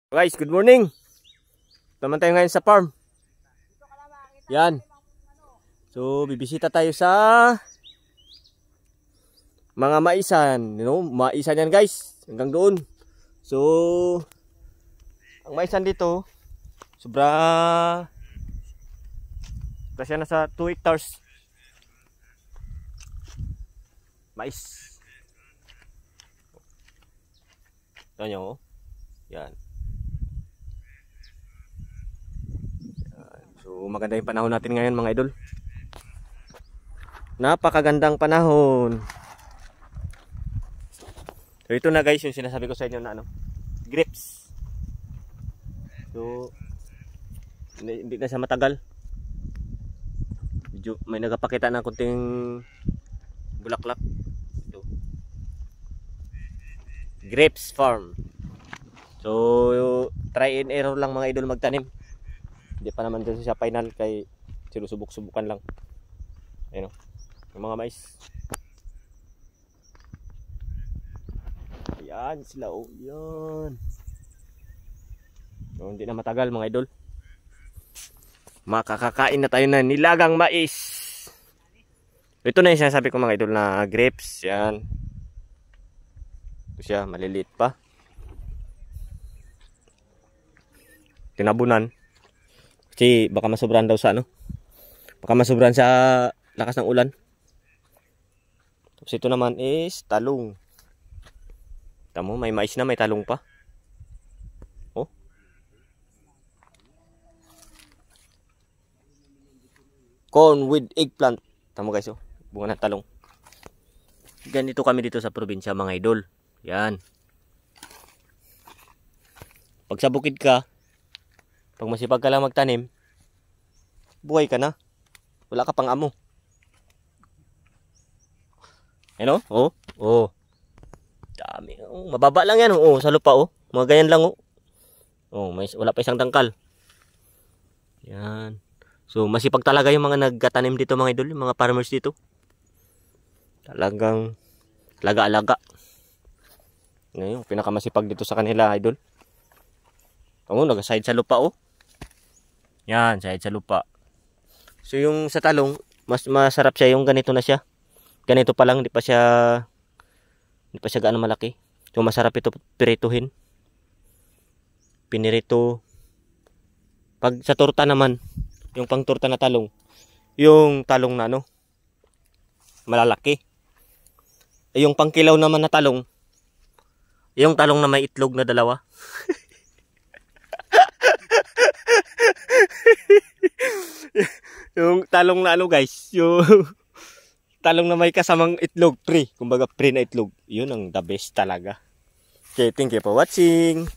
Guys, good morning. Naman tayo ngayon sa farm. Yan. So, bibisita tayo sa mga maisan. You know, maisan yan guys. Hanggang doon. So, ang maisan dito, sobra kasi nasa 2 hectares. Mais. Ito nyo, oh. Yan. So maganda yung panahon natin ngayon mga idol. Napakagandang panahon. So ito na guys yung sinasabi ko sa inyo na ano, grapes. So hindi na siya matagal. Medyo may nagapakita ng kunting bulaklak. Ito. Grapes farm. So try and error lang mga idol magtanim. Hindi pa naman dyan siya final kay sinusubok-subukan lang. Ayun o, yung mga mais. Ayan sila o, yan. So, hindi na matagal mga idol. Makakakain na tayo na nilagang mais. Ito na yung sinasabi ko mga idol na grapes. Yan. Ito siya, maliliit pa. Tinabunan. Kasi baka masobran daw sa ano. Baka masobran sa lakas ng ulan. Tapos ito naman is talong. Tamo, may mais na, may talong pa. Oh. Corn with eggplant. Tamo guys, oh. Bunga ng talong. Ganito kami dito sa probinsya mga idol. Yan. Pag sa bukid ka, pag masipag ka lang magtanim, buhay ka na. Wala ka pang amo. Ano? Oh, oh. Dami. Oh, mababa lang yan. Oh, sa lupa oh. Mga ganyan lang oh. Oh, wala pa isang tangkal. Yan. So, masipag talaga yung mga nagtatanim dito mga idol, yung mga farmers dito. Talagang alaga-alaga. Ngayon, pinakamasipag dito sa kanila idol. Oh, nag-side sa lupa oh. Yan, side sa lupa. So yung sa talong, mas masarap siya yung ganito na siya. Ganito pa lang, hindi pa siya gaano malaki. So masarap ito pirituhin. Pinirito. Pag sa torta naman, yung pang torta na talong, yung talong na ano, malalaki. Yung pangkilaw naman na talong, yung talong na may itlog na dalawa. Yung talong na ano guys, yung talong na may kasamang itlog, pre. Kumbaga pre na itlog. Yun ang the best talaga. Okay, thank you for watching.